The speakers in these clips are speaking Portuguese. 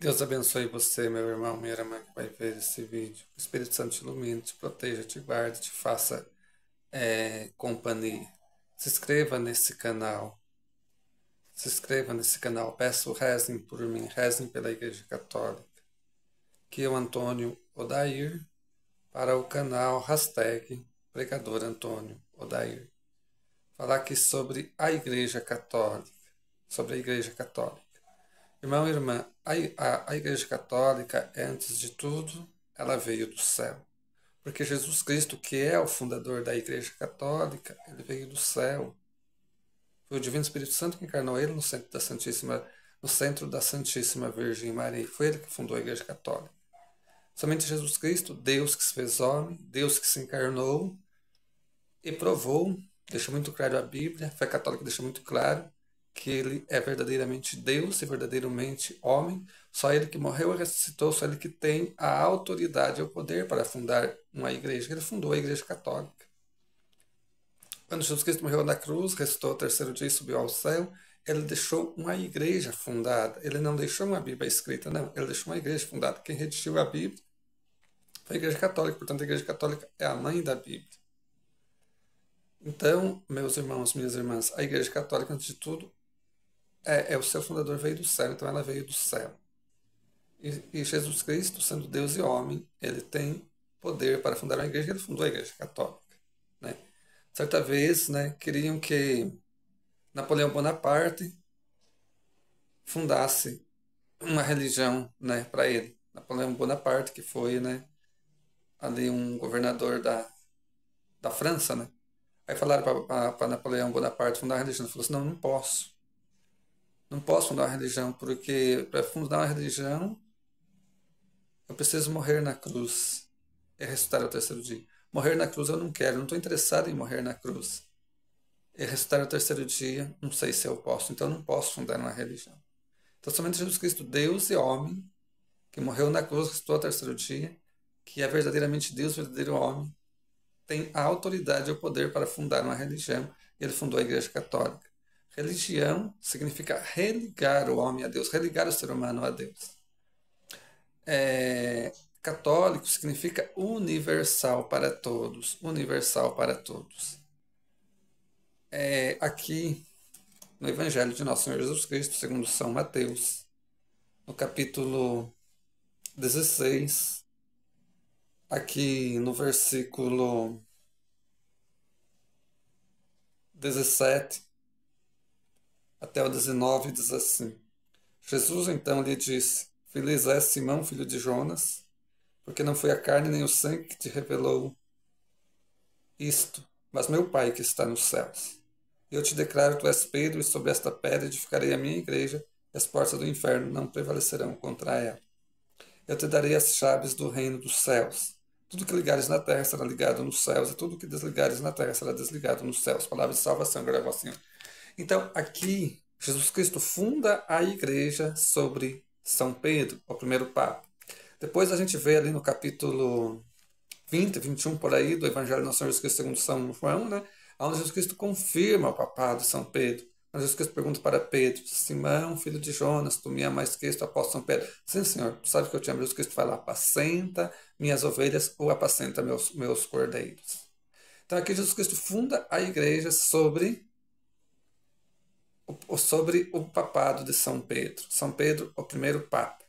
Deus abençoe você, meu irmão, minha irmã que vai ver esse vídeo. O Espírito Santo te ilumine, te proteja, te guarde, te faça companhia. Se inscreva nesse canal. Se inscreva nesse canal. Peço rezem por mim, rezem pela Igreja Católica. Que eu, Antônio Odair, para o canal hashtag Pregador Antônio Odair. Falar aqui sobre a Igreja Católica. Sobre a Igreja Católica. Irmão e irmã, a Igreja Católica, antes de tudo, ela veio do céu. Porque Jesus Cristo, que é o fundador da Igreja Católica, ele veio do céu. Foi o Divino Espírito Santo que encarnou ele no centro da Santíssima Virgem Maria. Foi ele que fundou a Igreja Católica. Somente Jesus Cristo, Deus que se fez homem, Deus que se encarnou e provou, deixa muito claro a Bíblia, a fé católica deixa muito claro que ele é verdadeiramente Deus e verdadeiramente homem. Só ele que morreu e ressuscitou, só ele que tem a autoridade e o poder para fundar uma igreja. Ele fundou a Igreja Católica. Quando Jesus Cristo morreu na cruz, ressuscitou ao terceiro dia e subiu ao céu, ele deixou uma igreja fundada. Ele não deixou uma Bíblia escrita, não. Ele deixou uma igreja fundada. Quem redigiu a Bíblia foi a Igreja Católica. Portanto, a Igreja Católica é a mãe da Bíblia. Então, meus irmãos, minhas irmãs, a Igreja Católica, antes de tudo, o seu fundador veio do céu, então ela veio do céu. E Jesus Cristo, sendo Deus e homem, ele tem poder para fundar uma igreja, ele fundou a Igreja Católica. Né? Certa vez, né, queriam que Napoleão Bonaparte fundasse uma religião, né, para ele. Napoleão Bonaparte, que foi, né, ali um governador da França, né? Aí falaram para Napoleão Bonaparte fundar uma religião. Ele falou assim, não, não posso. Não posso fundar uma religião, porque para fundar uma religião eu preciso morrer na cruz e ressuscitar ao terceiro dia. Morrer na cruz eu não quero, não estou interessado em morrer na cruz. E ressuscitar ao terceiro dia, não sei se eu posso, então eu não posso fundar uma religião. Então somente Jesus Cristo, Deus e homem, que morreu na cruz, ressuscitou ao terceiro dia, que é verdadeiramente Deus, verdadeiro homem, tem a autoridade e o poder para fundar uma religião. E ele fundou a Igreja Católica. Religião significa religar o homem a Deus, religar o ser humano a Deus. Católico significa universal para todos, universal para todos. Aqui no Evangelho de Nosso Senhor Jesus Cristo, segundo São Mateus, no capítulo 16, aqui no versículo 17 até o 19, diz assim: Jesus então lhe disse: Feliz és Simão, filho de Jonas, porque não foi a carne nem o sangue que te revelou isto, mas meu Pai que está nos céus. Eu te declaro, tu és Pedro, e sobre esta pedra edificarei a minha igreja, e as portas do inferno não prevalecerão contra ela. Eu te darei as chaves do reino dos céus. Tudo que ligares na terra será ligado nos céus, e tudo que desligares na terra será desligado nos céus. Palavra de salvação, glória ao Senhor. Então, aqui, Jesus Cristo funda a igreja sobre São Pedro, o primeiro Papa. Depois a gente vê ali no capítulo 20, 21 por aí, do Evangelho de Nosso Senhor Jesus Cristo segundo São João, né? Onde Jesus Cristo confirma o papado de São Pedro. Onde Jesus Cristo pergunta para Pedro: Simão, filho de Jonas, tu me amas que este apóstolo São Pedro? Sim, Senhor, tu sabes que eu te amo. Jesus Cristo fala: apacenta minhas ovelhas ou apacenta meus cordeiros. Então aqui Jesus Cristo funda a igreja sobre o papado de São Pedro. São Pedro, o primeiro Papa.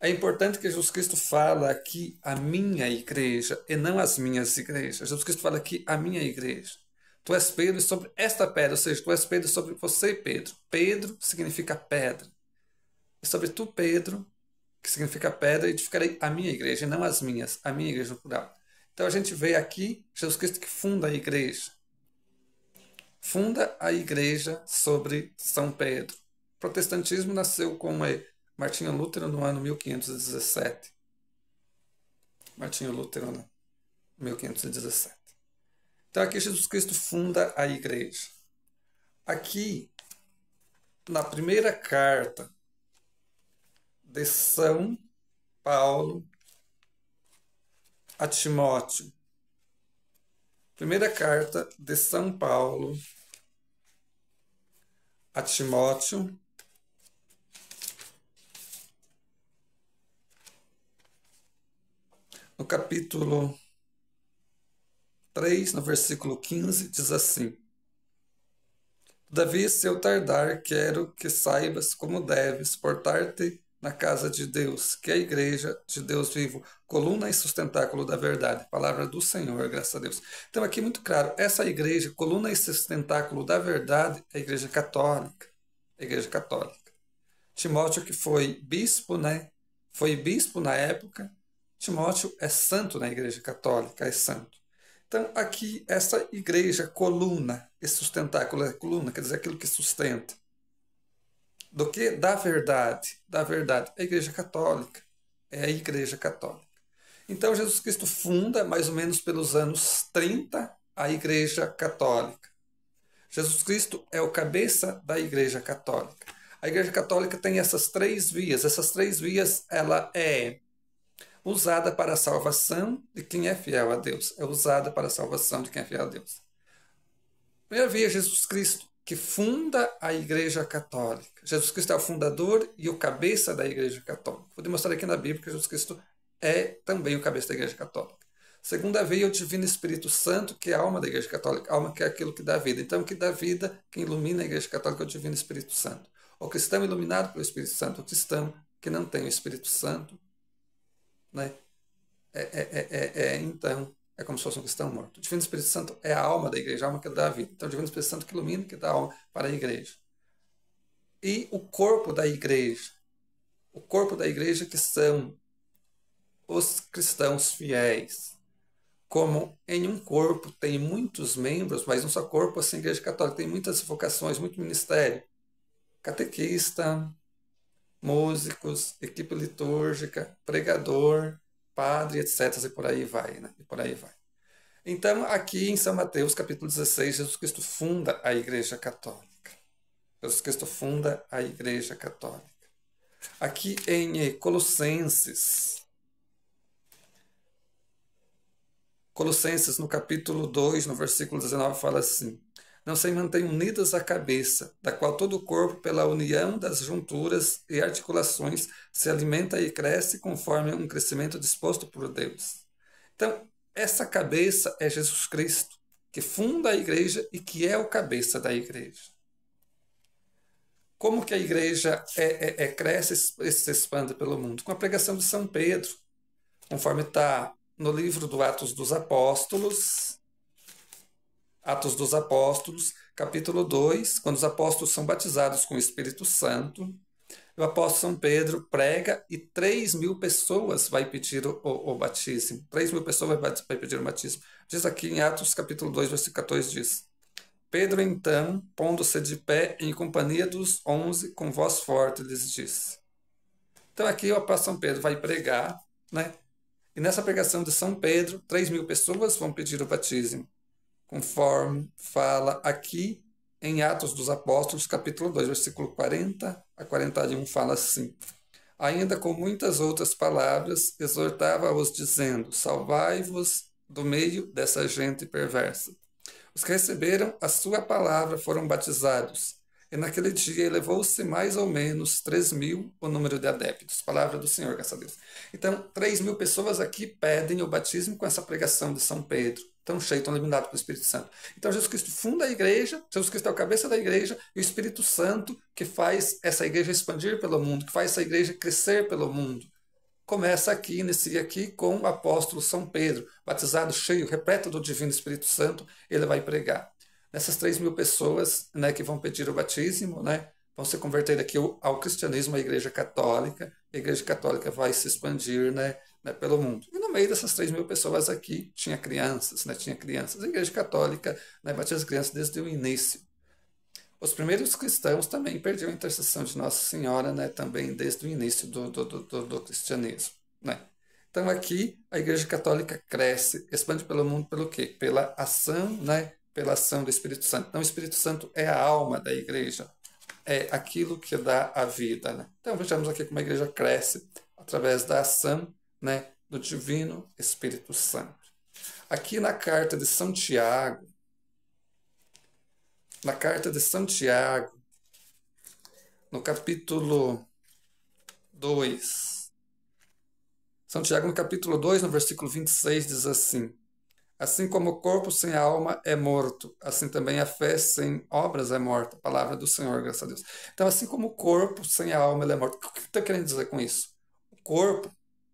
É importante que Jesus Cristo fala aqui a minha igreja e não as minhas igrejas. Jesus Cristo fala aqui a minha igreja. Tu és Pedro sobre esta pedra, ou seja, tu és Pedro sobre você, Pedro. Pedro significa pedra. E sobre tu, Pedro, que significa pedra, edificarei a minha igreja e não as minhas, a minha igreja no plural. Então a gente vê aqui Jesus Cristo que funda a igreja. Funda a igreja sobre São Pedro. O protestantismo nasceu com Martinho Lutero no ano 1517. Martinho Lutero, né? 1517. Então aqui Jesus Cristo funda a igreja. Aqui, na primeira carta de São Paulo a Timóteo. Primeira carta de São Paulo a Timóteo, no capítulo 3, no versículo 15, diz assim: Todavia, se eu tardar, quero que saibas como deves portar-te na casa de Deus, que é a igreja de Deus vivo, coluna e sustentáculo da verdade. Palavra do Senhor, graças a Deus. Então, aqui muito claro, essa igreja, coluna e sustentáculo da verdade, é a igreja católica. A igreja católica. Timóteo, que foi bispo, né? Foi bispo na época. Timóteo é santo na igreja católica, é santo. Então, aqui, essa igreja, coluna e sustentáculo, coluna quer dizer aquilo que sustenta. Do que? Da verdade. Da verdade. A igreja católica. É a igreja católica. Então, Jesus Cristo funda, mais ou menos pelos anos 30, a igreja católica. Jesus Cristo é o cabeça da igreja católica. A igreja católica tem essas três vias. Essas três vias, ela é usada para a salvação de quem é fiel a Deus. É usada para a salvação de quem é fiel a Deus. Primeira via, Jesus Cristo, que funda a Igreja Católica. Jesus Cristo é o fundador e o cabeça da Igreja Católica. Vou demonstrar aqui na Bíblia que Jesus Cristo é também o cabeça da Igreja Católica. Segunda via, o Divino Espírito Santo, que é a alma da Igreja Católica. A alma que é aquilo que dá vida. Então, o que dá vida, quem ilumina a Igreja Católica é o Divino Espírito Santo. O cristão iluminado pelo Espírito Santo, o cristão que não tem o Espírito Santo, né? Então, é como se fosse um cristão morto. O Divino Espírito Santo é a alma da igreja, a alma que dá a vida. Então, o Divino Espírito Santo que ilumina, que dá a alma para a igreja. E o corpo da igreja. O corpo da igreja que são os cristãos fiéis. Como em um corpo tem muitos membros, mas um só corpo, assim, a igreja católica tem muitas vocações, muito ministério. Catequista, músicos, equipe litúrgica, pregador, padre, etc. E por aí vai, né? E por aí vai. Então, aqui em São Mateus, capítulo 16, Jesus Cristo funda a Igreja Católica. Jesus Cristo funda a Igreja Católica. Aqui em Colossenses, no capítulo 2, no versículo 19, fala assim: Não se mantém unidas a cabeça, da qual todo o corpo, pela união das junturas e articulações, se alimenta e cresce conforme um crescimento disposto por Deus. Então, essa cabeça é Jesus Cristo, que funda a igreja e que é o cabeça da igreja. Como que a igreja cresce e se expande pelo mundo? Com a pregação de São Pedro, conforme está no livro do Atos dos Apóstolos, capítulo 2, quando os apóstolos são batizados com o Espírito Santo, o apóstolo São Pedro prega e 3.000 pessoas vai pedir o batismo. 3.000 pessoas vai pedir o batismo. Diz aqui em Atos capítulo 2, versículo 14, diz: Pedro então, pondo-se de pé em companhia dos 11, com voz forte lhes disse. Então aqui o apóstolo São Pedro vai pregar, né? E nessa pregação de São Pedro, 3.000 pessoas vão pedir o batismo, conforme fala aqui em Atos dos Apóstolos, capítulo 2, versículo 40 a 41, fala assim: Ainda com muitas outras palavras, exortava-os, dizendo: Salvai-vos do meio dessa gente perversa. Os que receberam a sua palavra foram batizados, e naquele dia elevou-se mais ou menos 3.000 o número de adeptos. Palavra do Senhor, graças a Deus. Então, 3.000 pessoas aqui pedem o batismo com essa pregação de São Pedro. Tão cheio, tão iluminado pelo Espírito Santo. Então, Jesus Cristo funda a igreja, Jesus Cristo é o cabeça da igreja, e o Espírito Santo que faz essa igreja expandir pelo mundo, que faz essa igreja crescer pelo mundo. Começa aqui, inicia aqui com o apóstolo São Pedro, batizado, cheio, repleto do Divino Espírito Santo, ele vai pregar. Nessas 3.000 pessoas, né, que vão pedir o batismo, né, vão se converter aqui ao cristianismo, à Igreja Católica. A Igreja Católica vai se expandir, né, pelo mundo. E no meio dessas 3.000 pessoas aqui, tinha crianças, né, tinha crianças. A Igreja Católica, né, batiza as crianças desde o início. Os primeiros cristãos também perdiam a intercessão de Nossa Senhora, né, também desde o início do cristianismo. Né? Então aqui a Igreja Católica cresce, expande pelo mundo pelo quê? Pela ação, né, pela ação do Espírito Santo. Então o Espírito Santo é a alma da Igreja, é aquilo que dá a vida. Né? Então vejamos aqui como a Igreja cresce através da ação, né, do Divino Espírito Santo. Aqui na carta de Santiago, no capítulo 2, São Tiago, no capítulo 2, no versículo 26, diz assim: assim como o corpo sem a alma é morto, assim também a fé sem obras é morta. Palavra do Senhor, graças a Deus. Então, assim como o corpo sem a alma ele é morto. O que está querendo dizer com isso? O corpo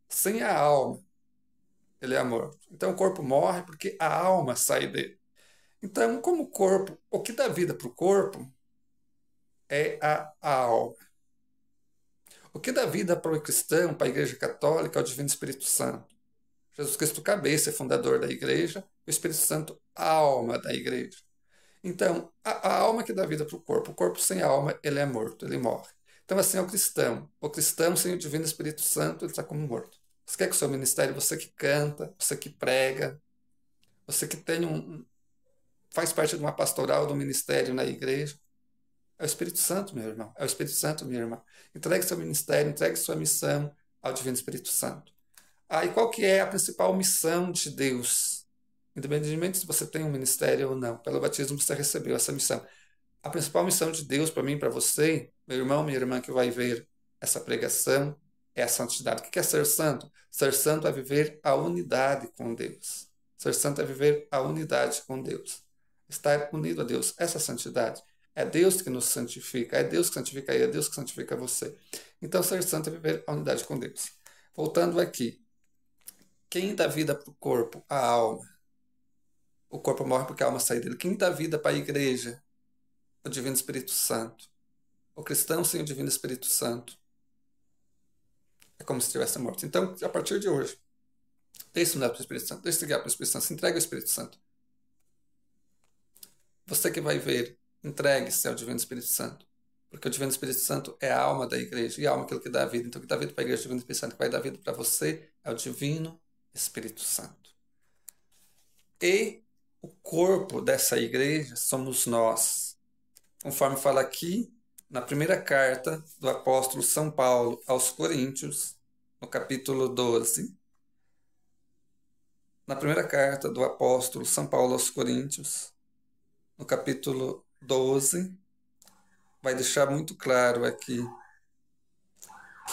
sem a alma ele é morto. Então, o corpo morre porque a alma sai dele. Então, como o corpo, o que dá vida para o corpo é a alma. O que dá vida para o cristão, para a Igreja Católica, é o Divino Espírito Santo. Jesus Cristo, cabeça, é fundador da igreja, o Espírito Santo, alma da igreja. Então, a alma que dá vida para o corpo sem alma, ele é morto, ele morre. Então, assim é o cristão sem o Divino Espírito Santo, ele está como morto. Você quer que o seu ministério, você que canta, você que prega, você que tem faz parte de uma pastoral, do ministério na igreja, é o Espírito Santo, meu irmão, é o Espírito Santo, minha irmã. Entregue seu ministério, entregue sua missão ao Divino Espírito Santo. E qual que é a principal missão de Deus? Independentemente se você tem um ministério ou não, pelo batismo você recebeu essa missão. A principal missão de Deus para mim, para você, meu irmão, minha irmã que vai ver essa pregação, é a santidade. O que é ser santo? Ser santo é viver a unidade com Deus. Ser santo é viver a unidade com Deus. Estar unido a Deus. Essa santidade. É Deus que nos santifica. É Deus que santifica ele, é Deus que santifica você. Então, ser santo é viver a unidade com Deus. Voltando aqui. Quem dá vida para o corpo? A alma. O corpo morre porque a alma sai dele. Quem dá vida para a igreja? O Divino Espírito Santo. O cristão sem o Divino Espírito Santo é como se estivesse morto. Então, a partir de hoje, deixe-se mudar para o Espírito Santo, deixe-se guiar para o Espírito Santo, se entregue ao Espírito Santo. Você que vai ver, entregue-se ao Divino Espírito Santo. Porque o Divino Espírito Santo é a alma da igreja, e a alma é aquilo que dá vida. Então, o que dá vida para a igreja, o Divino Espírito Santo, que vai dar vida para você, é o Divino Espírito Santo. E o corpo dessa igreja somos nós. Conforme fala aqui, na primeira carta do apóstolo São Paulo aos Coríntios, no capítulo 12. Na primeira carta do apóstolo São Paulo aos Coríntios, no capítulo 12, vai deixar muito claro aqui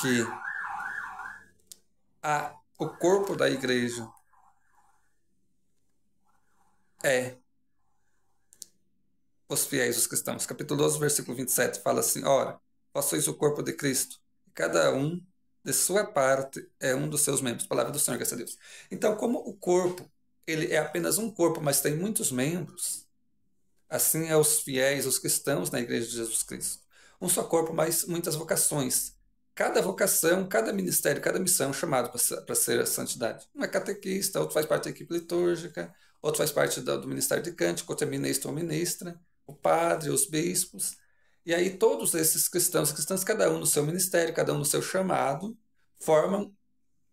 que o corpo da igreja é os fiéis, os cristãos. Capítulo 12, versículo 27 fala assim: ora, vós sois o corpo de Cristo, e cada um de sua parte é um dos seus membros. Palavra do Senhor, graças a Deus. Então, como o corpo ele é apenas um corpo, mas tem muitos membros, assim é os fiéis, os cristãos na igreja de Jesus Cristo. Um só corpo, mas muitas vocações. Cada vocação, cada ministério, cada missão é chamado para ser a santidade. Um é catequista, outro faz parte da equipe litúrgica, outro faz parte do ministério de cântico, outro é ministro ou ministra, o padre, os bispos. E aí todos esses cristãos, cada um no seu ministério, cada um no seu chamado, formam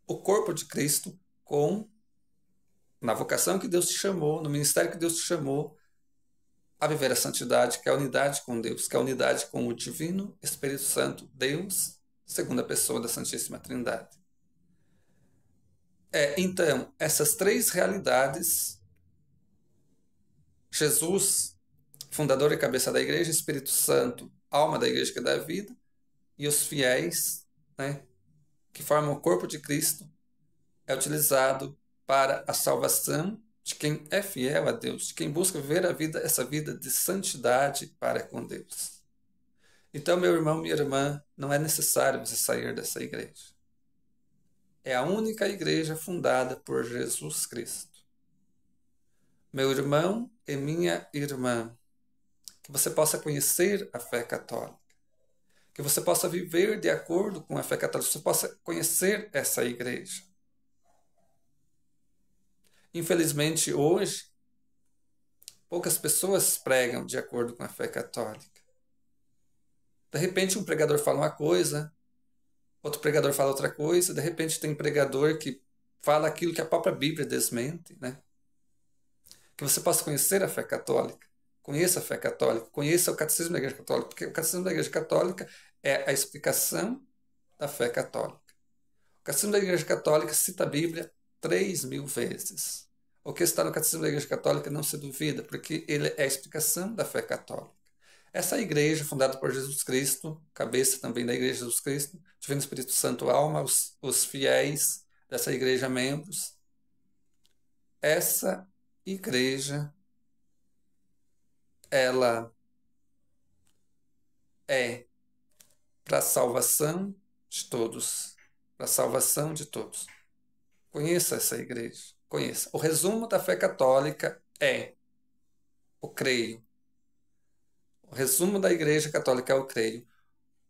o corpo de Cristo na vocação que Deus te chamou, no ministério que Deus te chamou, a viver a santidade, que é a unidade com Deus, que é a unidade com o Divino Espírito Santo, Deus, segunda pessoa da Santíssima Trindade. Então, essas três realidades, Jesus, fundador e cabeça da igreja, Espírito Santo, alma da igreja que dá vida, e os fiéis, né, que formam o corpo de Cristo, é utilizado para a salvação de quem é fiel a Deus, de quem busca viver essa vida de santidade para com Deus. Então, meu irmão, minha irmã, não é necessário você sair dessa igreja. É a única igreja fundada por Jesus Cristo. Meu irmão e minha irmã, que você possa conhecer a fé católica, que você possa viver de acordo com a fé católica, que você possa conhecer essa igreja. Infelizmente, hoje, poucas pessoas pregam de acordo com a fé católica. De repente, um pregador fala uma coisa, outro pregador fala outra coisa, de repente tem pregador que fala aquilo que a própria Bíblia desmente, né? Que você possa conhecer a fé católica, conheça a fé católica, conheça o catecismo da Igreja Católica, porque o catecismo da Igreja Católica é a explicação da fé católica. O catecismo da Igreja Católica cita a Bíblia 3.000 vezes. O que está no catecismo da Igreja Católica não se duvida, porque ele é a explicação da fé católica. Essa igreja, fundada por Jesus Cristo, cabeça também da Igreja de Jesus Cristo, Divino Espírito Santo, alma, os fiéis, dessa igreja membros. Essa igreja, ela é para a salvação de todos, para a salvação de todos. Conheça essa igreja, conheça. O resumo da fé católica é o creio. O resumo da igreja católica é o creio.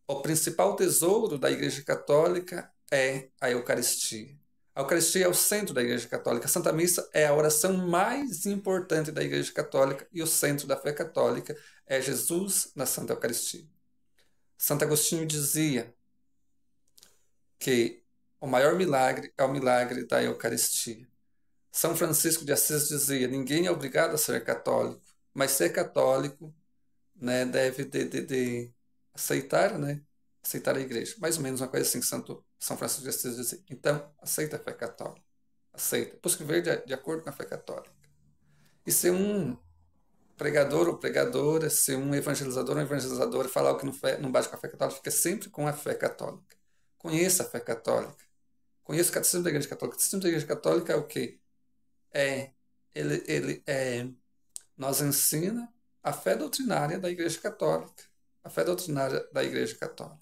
O principal tesouro da igreja católica é a Eucaristia. A Eucaristia é o centro da igreja católica. A Santa Missa é a oração mais importante da igreja católica e o centro da fé católica é Jesus na Santa Eucaristia. Santo Agostinho dizia que o maior milagre é o milagre da Eucaristia. São Francisco de Assis dizia: ninguém é obrigado a ser católico, mas ser católico, né, deve de aceitar, né, aceitar a igreja. Mais ou menos uma coisa assim que São Francisco de Assis dizia. Então, aceita a fé católica. Aceita. Busque ver de acordo com a fé católica. E ser um pregador ou pregadora, ser um evangelizador ou evangelizadora, falar o que não bate com a fé católica, fica sempre com a fé católica. Conheça a fé católica. Conheça o catecismo da Igreja Católica. O catecismo da Igreja Católica é o quê? Ele nos ensina a fé doutrinária da Igreja Católica. A fé doutrinária da Igreja Católica.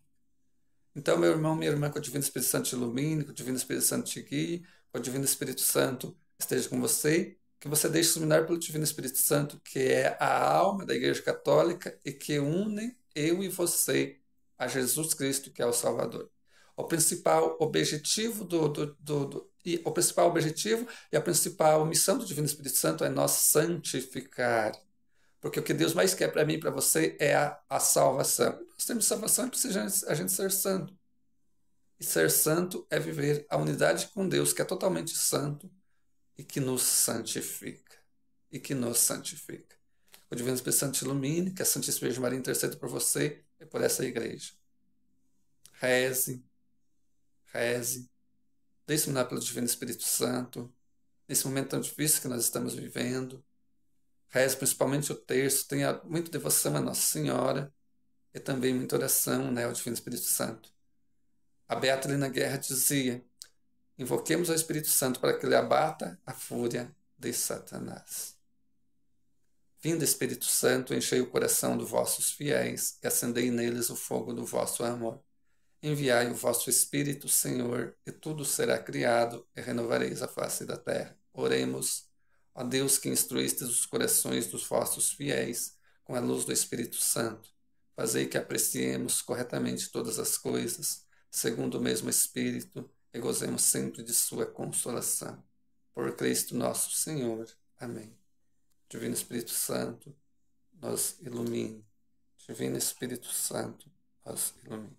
Então, meu irmão, minha irmã, que o Divino Espírito Santo te ilumine, que o Divino Espírito Santo te guie, que o Divino Espírito Santo esteja com você, que você deixe iluminar pelo Divino Espírito Santo, que é a alma da Igreja Católica e que une eu e você a Jesus Cristo, que é o Salvador. O principal objetivo o principal objetivo e a principal missão do Divino Espírito Santo é nos santificar. Porque o que Deus mais quer para mim e para você é a salvação. Nós temos salvação e precisa a gente ser santo. E ser santo é viver a unidade com Deus, que é totalmente santo e que nos santifica. E que nos santifica. O Divino Espírito Santo te ilumine, que a Santíssima Virgem Maria interceda por você e por essa igreja. Reze, reze, deixe iluminar pelo Divino Espírito Santo, nesse momento tão difícil que nós estamos vivendo. Reze principalmente o terço, tenha muita devoção a Nossa Senhora e também muita oração, né, ao Divino Espírito Santo. A Beata Helena Guerra dizia: invoquemos o Espírito Santo para que ele abata a fúria de Satanás. Vinde, Espírito Santo, enchei o coração dos vossos fiéis e acendei neles o fogo do vosso amor. Enviai o vosso Espírito, Senhor, e tudo será criado, e renovareis a face da terra. Oremos. Ó Deus, que instruístes os corações dos vossos fiéis com a luz do Espírito Santo, fazei que apreciemos corretamente todas as coisas, segundo o mesmo Espírito, e gozemos sempre de sua consolação. Por Cristo nosso Senhor. Amém. Divino Espírito Santo, nos ilumine. Divino Espírito Santo, nos ilumine.